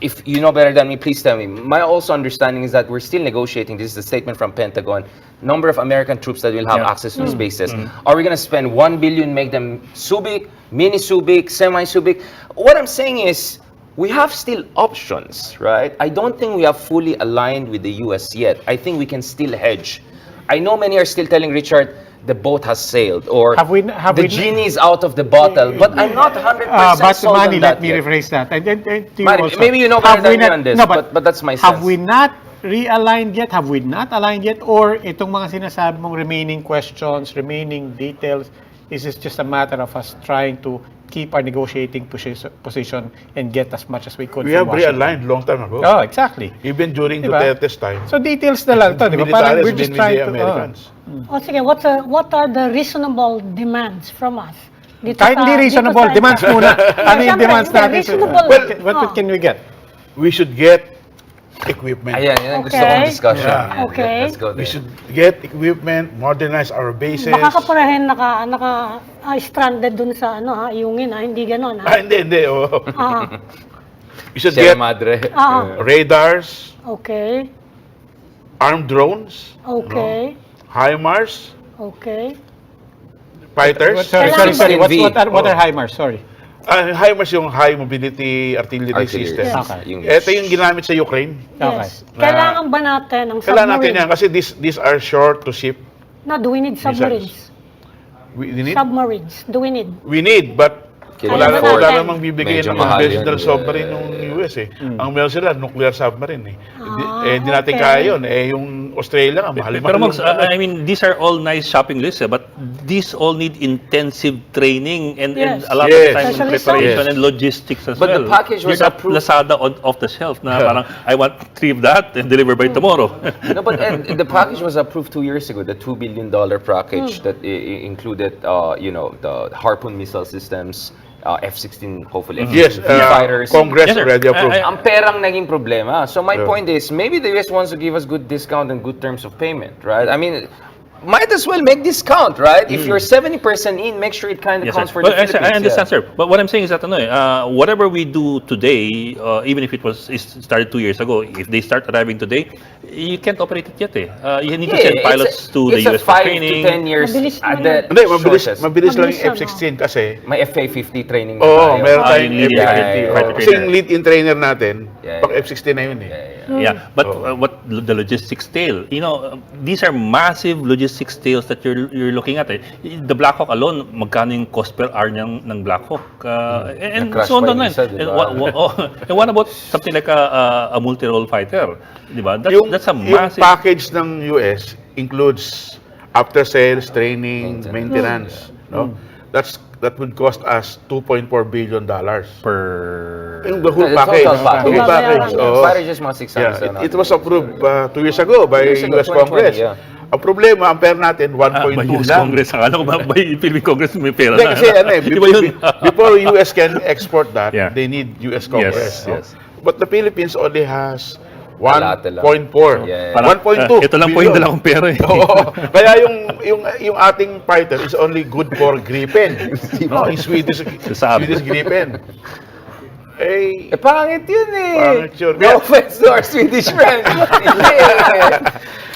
if you know better than me, please tell me. My also understanding is that we're still negotiating. This is the statement from Pentagon. Number of American troops that will have access to spaces. Are we going to spend 1 billion, make them Subic, mini Subic, semi Subic? What I'm saying is, we have still options, right? I don't think we have fully aligned with the US yet. I think we can still hedge. I know many are still telling Richard the boat has sailed, or the genie is out of the bottle, but I'm not 100% but sold Manny, on let that me yet. rephrase that. And to you Manny, also, maybe you know better have we than me not- on this, no, but that's my sense. Have we not realigned yet? Have we not aligned yet? Or itong mga sinasabi mong remaining questions, remaining details, is this just a matter of us trying to keep our negotiating position and get as much as we could We from have Washington? realigned long time ago. Oh, exactly. Even during Diba? Duterte's time. So details na lang to, di ba? Parang Militares we're just been with trying the to... Americans. O sige, what are the reasonable demands from us? Dito Kahit hindi dito reasonable, sa- demands muna. Ano yung Siyempre, demands hindi, natin? reasonable. What can we get? We should get equipment. Ayan, yan ang gusto kong discussion. Yeah. Okay. Let's go We there. should get equipment, modernize our bases. Baka kaparahin stranded dun sa iungin hindi ganon Hindi. Oh. Ah, We should Sierra get Madre. radars, okay. armed drones, Okay. HIMARS, Okay. fighters. Sorry. M16V. What are HIMARS? Sorry. HIMARS yung high mobility artillery system. Yes. Okay. Yung- Ito yung ginamit sa Ukraine. Yes. Kailangan ba natin ang Kailangan natin submarine? yan kasi these are short to ship. Do we need submarines? We need, Submarines. Do we need? but wala Kailangan wala natin. namang bibigyan Medyo ng mahal conventional yan. submarine ng US eh. Ang meron sila, nuclear submarine eh. Hindi natin okay. kaya yun. Yung Australia nga, mahal-mahal. Pero Max, yung- I mean, these are all nice shopping lists, but these all need intensive training and Yes. a lot Yes. of time and Especially preparation some. and logistics as But well. the package was You're not approved. Lazada off the shelf na parang, I want 3 of that and deliver by tomorrow. No, but and the package was approved 2 years ago. The $2 billion package that included, the Harpoon missile systems, F-16, hopefully Yes, F-15 fighters. Congress Yes, sir. already approved. I- Ang perang naging problema. So my Yeah. point is, maybe the US wants to give us good discount and good terms of payment, right? I mean, might as well make this count, right? If you're 70% in, make sure it kind of Yes, counts sir. for But the I Philippines. understand, sir. But what I'm saying is that whatever we do today, even if it started 2 years ago, if they start arriving today, you can't operate it yet. You need to send pilots to the US It's a for 5 to training. 10 years Mabilis at naman the Hindi, mabilis shortest. lang yung Mabilis lang, F-16 kasi May FA-50 training na Oo, tayo. meron Ah, tayong yung lead F-15. fighter Oo. Kasi trainer. yung lead-in trainer natin, Yeah, pang yeah. F-16 na yun eh. Yeah, but what the logistics tail? These are massive logistics tails that you're looking at. The Black Hawk alone, magkano yung cost per hour ng Black Hawk? And Na-crash so on pa and yung on. isa, di And ba? and what about something like a multi-role fighter? Di ba? That's a Yung massive. package ng US includes after-sales, training, maintenance. No? That would cost us $2.4 billion. per Yung the whole The package. total package. The whole package. oo. Fighter just mga 600. Yeah, it was approved 2 years ago by 2 years ago, US 2020, Congress. yeah. Ang problema, ang pera natin, 1.2 by US lang. Congress. Akala ko ba by Philippine Congress may pera Hindi, na. kasi Di ba yun? before US can export that, Yeah. they need US Congress. Yes, yes. But the Philippines only has Wala, wala. 1.4. Yeah. Parang, 1.2 ito lang po yung billion. dala kong pera eh. Oo. Kaya yung ating fighter is only good for Gripen. No, yung Swedish Sabi. Gripen. Eh, Pangit yun eh. Pangit yun. No offense to our Swedish friends.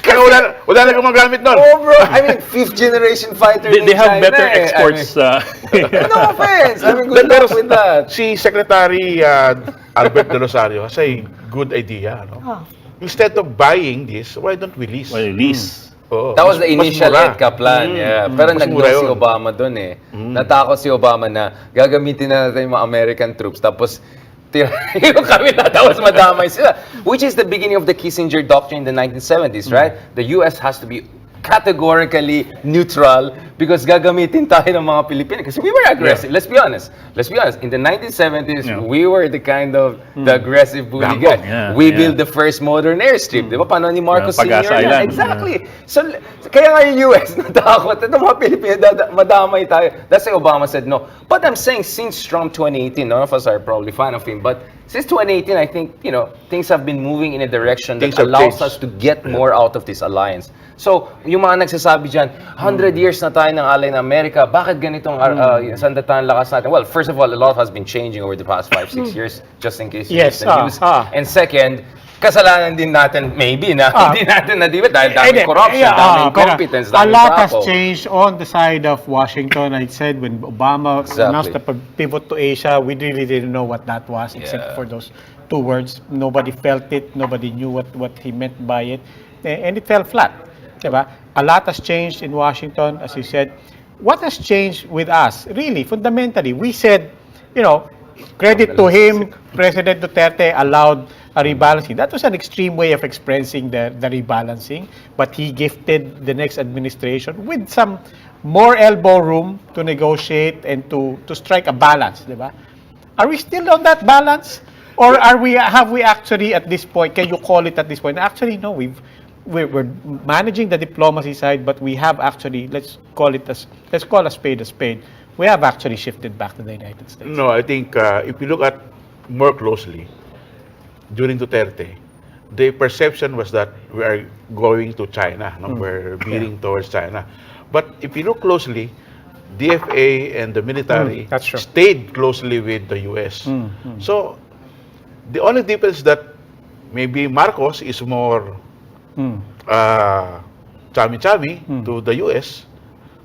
kaya wala na gumagamit nun. Oh bro, I mean, 5th generation fighter They in have China better eh. exports. No offense. I mean, good luck with that. Si Secretary Albert De Rosario has a good idea. No? Ah. Instead of buying this, why don't we lease? Well, lease. Oo. That was the Mas initial mura. EDCA plan. Yeah. Pero Mas nag-no mura si yun. Obama doon eh. Natakot si Obama na gagamitin na natin yung mga American troops tapos tirahin kami na tapos madamay sila. Which is the beginning of the Kissinger Doctrine in the 1970s, right? The US has to be categorically neutral because gagamitin tayo ng mga Pilipino kasi we were aggressive. Let's be honest. In the 1970s, Yeah. we were the kind of the aggressive bully Gambok. guy. Yeah, We yeah. built the first modern airstrip, di ba? Paano ni Marcos Yeah, Sr. Pag-asa yan? Island. Exactly. So, kaya nga yung US natakot. Ito mga Pilipino, madamay tayo. That's why Obama said no. But I'm saying since Trump 2018, none of us are probably fan of him, but since 2018, I think, things have been moving in a direction that Things have allows changed. us to get more out of this alliance. So, yung mga nagsasabi dyan, 100 years na tayo ng alay ng Amerika, bakit ganitong sandatan lakas natin? Well, first of all, a lot has been changing over the past 5-6 years, just in case you Yes, missed the news. And second, kasalanan din natin, maybe, na hindi natin na-debate dahil daming corruption, daming incompetence, a daming lot has trapo. changed on the side of Washington. I said when Obama announced the pivot to Asia, we really didn't know what that was, except for those two words. Nobody felt it. Nobody knew what he meant by it. And it fell flat. Diba? A lot has changed in Washington, as you said. What has changed with us? Really, fundamentally, we said, credit to him, President Duterte allowed a rebalancing. That was an extreme way of expressing the rebalancing, but he gifted the next administration with some more elbow room to negotiate and to strike a balance, diba? Are we still on that balance? Or have we actually at this point, can you call it at this point? Actually, no, we're managing the diplomacy side, but we have actually, let's call a spade a spade. We have actually shifted back to the United States. No, I think if you look at more closely, during Duterte, the perception was that we are going to China, we're veering towards China. But if you look closely, DFA and the military That's true. stayed closely with the US. So the only difference is that maybe Marcos is more chami-chami to the US.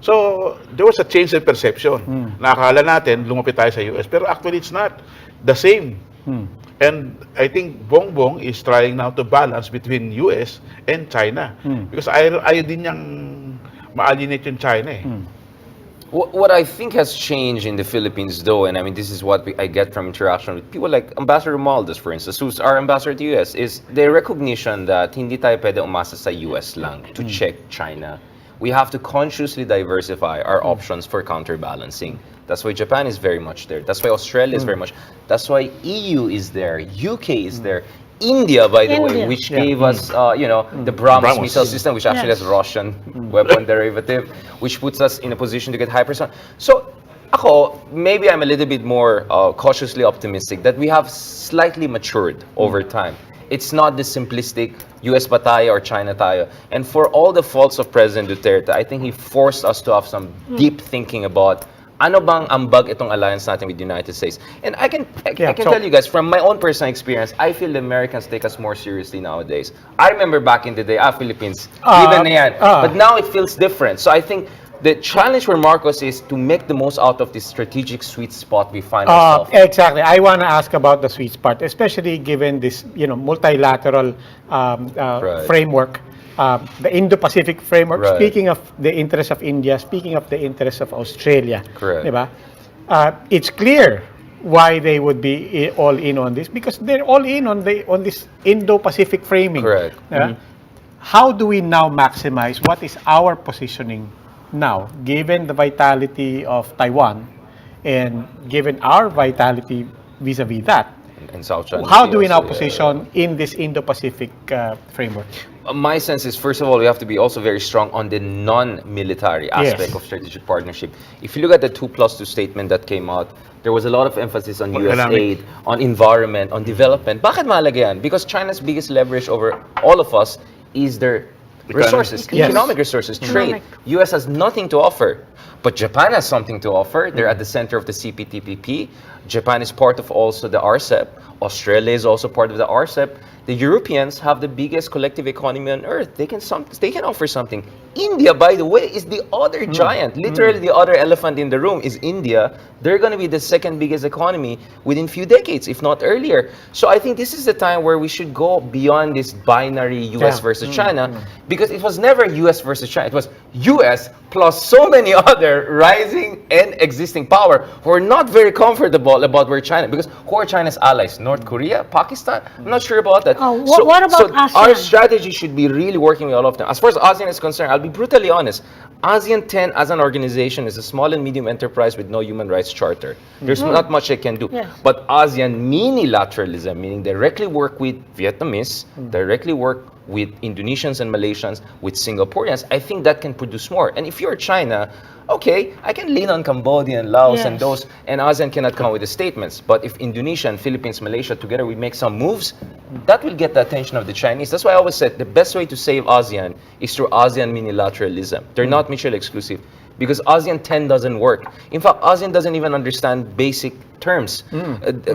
So there was a change in perception. Nakakala natin lumapit tayo sa US, pero actually it's not the same. And I think Bongbong is trying now to balance between US and China. Because ayaw din niyang ma-alienate yung China eh. What I think has changed in the Philippines, though, and I mean, this is what I get from interaction with people like Ambassador Romualdez, for instance, who's our ambassador to the US, is the recognition that hindi tayo pwede umasa sa US lang to check China. We have to consciously diversify our options for counterbalancing. That's why Japan is very much there. That's why Australia is very much. That's why EU is there. UK is there. India, by the way, which gave us, the BrahMos missile system, which actually has Russian weapon derivative, which puts us in a position to get hypersonic. So, maybe I'm a little bit more cautiously optimistic that we have slightly matured over time. It's not the simplistic US ba tayo or China tayo. And for all the faults of President Duterte, I think he forced us to have some deep thinking about ano bang ambag itong alliance natin with the United States. And I can tell you guys, from my own personal experience, I feel the Americans take us more seriously nowadays. I remember back in the day, Philippines, even na yan. But now it feels different. So I think the challenge for Marcos is to make the most out of this strategic sweet spot we find ourselves. Exactly. I want to ask about the sweet spot, especially given this, multilateral framework, the Indo-Pacific framework. Right. Speaking of the interests of India, speaking of the interests of Australia, Correct. Diba? It's clear why they would be all in on this, because they're all in on this Indo-Pacific framing. Correct. How do we now maximize what is our positioning now, given the vitality of Taiwan and given our vitality vis-a-vis that? In South China How Sea do we now also, position in this Indo-Pacific framework? My sense is, first of all, we have to be also very strong on the non-military aspect Yes. of strategic partnership. If you look at the 2+2 statement that came out, there was a lot of emphasis on US aid, on environment, on development. Bakit mahalaga yan? Because China's biggest leverage over all of us is their resources, Yes. economic resources, trade. US has nothing to offer, but Japan has something to offer. They're at the center of the CPTPP. Japan is part of also the RCEP. Australia is also part of the RCEP. The Europeans have the biggest collective economy on earth. They can offer something. India, by the way, is the other giant. Literally, the other elephant in the room is India. They're going to be the second biggest economy within few decades, if not earlier. So I think this is the time where we should go beyond this binary US versus China, because it was never US versus China. It was US plus so many other rising and existing power who are not very comfortable about where China, because who are China's allies? North Korea, Pakistan? I'm not sure about that. What about ASEAN? Our strategy should be really working with all of them. As far as ASEAN is concerned, I'll be brutally honest. ASEAN 10 as an organization is a small and medium enterprise with no human rights charter. There's not much they can do. Yes. But ASEAN minilateralism, meaning directly work with Vietnamese, directly work with Indonesians and Malaysians, with Singaporeans, I think that can produce more. And if you're China, okay, I can lean on Cambodia and Laos and Yes. those, and ASEAN cannot come with the statements. But if Indonesia and Philippines, Malaysia together, we make some moves, that will get the attention of the Chinese. That's why I always said the best way to save ASEAN is through ASEAN minilateralism. They're not mutually exclusive. Because ASEAN 10 doesn't work. In fact, ASEAN doesn't even understand basic terms.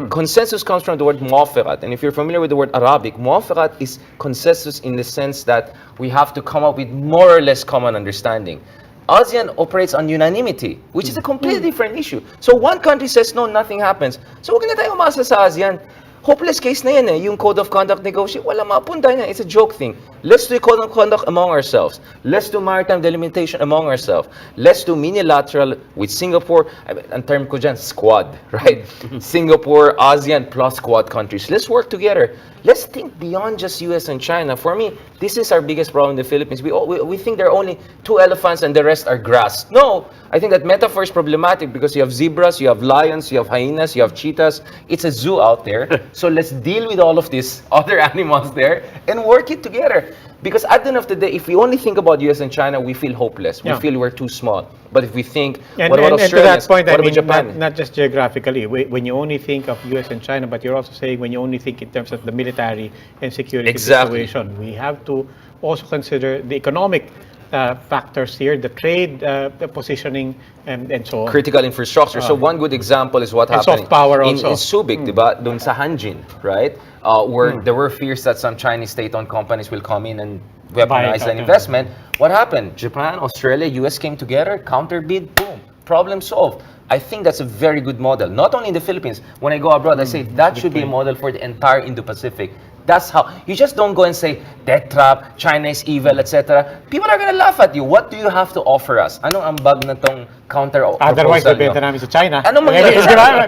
Consensus comes from the word muafarat. And if you're familiar with the word Arabic, muafarat is consensus in the sense that we have to come up with more or less common understanding. ASEAN operates on unanimity, which is a completely different issue. So one country says no, nothing happens. So huwag na tayo umasa sa ASEAN. Hopeless case na yan eh. Yung code of conduct negotiation, wala mapunta na. It's a joke thing. Let's do code of conduct among ourselves. Let's do maritime delimitation among ourselves. Let's do minilateral with Singapore. Ang term ko dyan, squad, right? Singapore, ASEAN plus squad countries. Let's work together. Let's think beyond just US and China. For me, this is our biggest problem in the Philippines. We think there are only 2 elephants and the rest are grass. No, I think that metaphor is problematic because you have zebras, you have lions, you have hyenas, you have cheetahs. It's a zoo out there. So let's deal with all of these other animals there and work it together. Because at the end of the day, if we only think about US and China, we feel hopeless. We feel we're too small. But if we think, what about Australia? And to that point, what about Japan? not just geographically. When you only think of US and China, but you're also saying when you only think in terms of the military and security situation, we have to also consider the economic factors here, the trade, the positioning, and so on. Critical infrastructure. So one good example is what and happened soft power in also. Subic, diba? Dun sa Hanjin, right? Where there were fears that some Chinese state-owned companies will come in and weaponize an investment. What happened? Japan, Australia, US came together, counterbid, boom, problem solved. I think that's a very good model. Not only in the Philippines. When I go abroad, I say that should be a model for the entire Indo-Pacific. That's how, you just don't go and say, death trap, China is evil, etc. People are gonna laugh at you. What do you have to offer us? Anong ambag na tong counter proposal Otherwise, nyo? ibenta namin sa China. Anong mangyayari? Kasi kailangan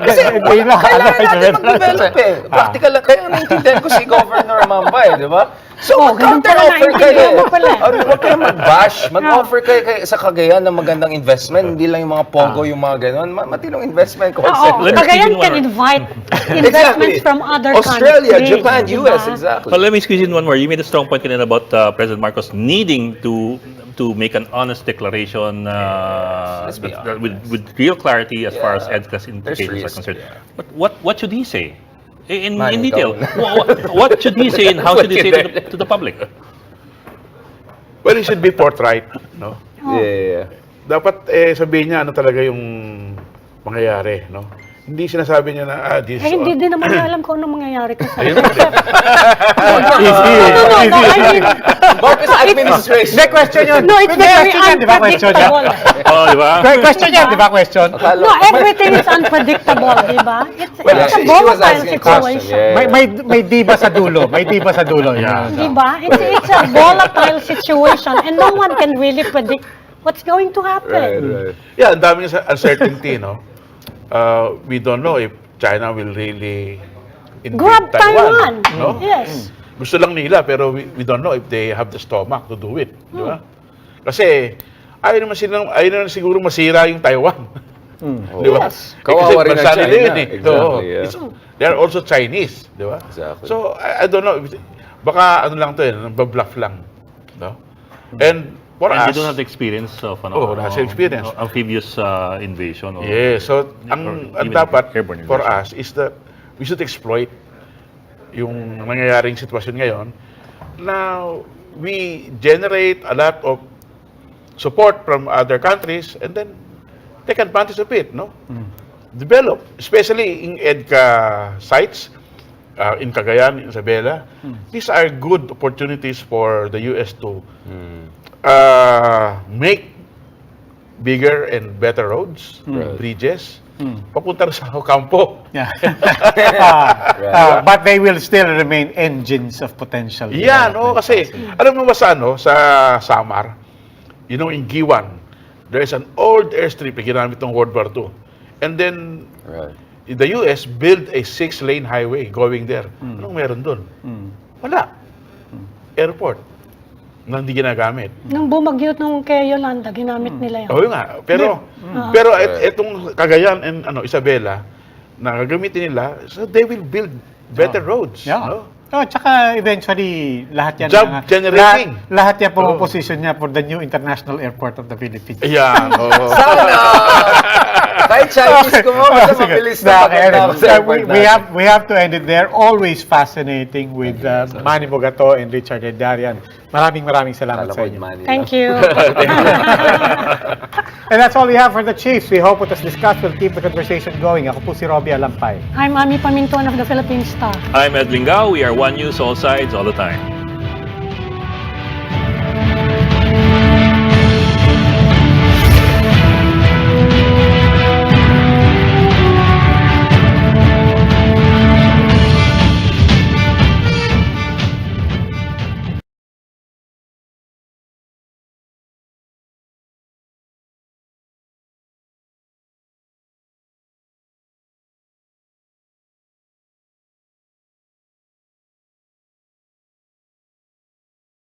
natin mag-develop eh. Practical lang. Kaya naintindihan ko si Governor Mambay, di ba? So, mag-counter-offer kayo. Huwag kayo mag-bash. Mag-offer kayo sa Cagayan ng magandang investment. Hindi lang yung mga Pogo, yung mga ganon. Matinong investment concept. Cagayan can invite investments from other Australia, countries. Japan, US, exactly. But let me squeeze in one more. You made a strong point kanina about President Marcos needing to make an honest declaration with real clarity as far as EDCA's implications are concerned. But what should he say? In detail, what should he say and how should he say to the public? Well, it should be forthright, no? Yeah. Dapat sabihin niya ano talaga yung mangyayari, no? Hindi sinasabi niya na this Hindi din naman niya alam kung ano mangyayari kasi. Marcos administration. May question yun. No, it's very Di ba question niya? unpredictable. Di ba? Question yan, di ba question? No, everything is unpredictable, di ba? It's a she was volatile asking a question, situation. May diba sa dulo. May diba sa dulo. Di ba? It's a volatile situation and no one can really predict what's going to happen. Yeah, ang daming uncertainty, no? We don't know if China will really invade Grab Taiwan. no? Yes. Gusto lang nila pero we don't know if they have the stomach to do it, di ba? Kasi ayaw naman siguro masira yung Taiwan. Di ba? Yes. Kawawa rin ang bansa nila China. yun eh. Exactly, yeah. They are also Chinese, di ba? Exactly. So I don't know, baka ano lang to bluff lang, no? And for And us, they don't have the experience of has experience. amphibious invasion. Or, so ang even dapat airborne for invasion. us is that we should exploit yung nangyayaring sitwasyon ngayon. Now, we generate a lot of support from other countries and then take advantage of it, no? Develop, especially in EDCA sites, in Cagayan, in Isabela. These are good opportunities for the US to make bigger and better roads, bridges, papunta na sa kampo. But they will still remain engines of potential. Yeah, no, kasi alam mo ba sa Samar, you know, in Giwan, there is an old airstrip na ginamit ng World War II. And then, the US built a 6-lane highway going there. Anong meron dun? Wala. Airport na hindi ginagamit. Nung bumagyot nung kay Yolanda, ginamit nila yun. Oo nga. Pero etong Cagayan and Isabela, na gagamitin nila, so they will build better roads. Yeah. No? Oh, tsaka eventually, lahat yan, Job generating. lahat yan position niya for the new international airport of the Philippines. Ayan, oo. Sana! Kahit Chinese ko mo, basta mabilis na pagkatapos sa airport we have to end it there. Always fascinating with Manny Bogato and Richard Edarian. Maraming salamat sa inyo. Thank you. And that's all we have for the Chiefs. We hope what was discussed will keep the conversation going. Ako po si Robbie Alampay. I'm Ami Pamintuan of the Philippine Star. I'm Ed Lingao. We are One News, all sides, all the time.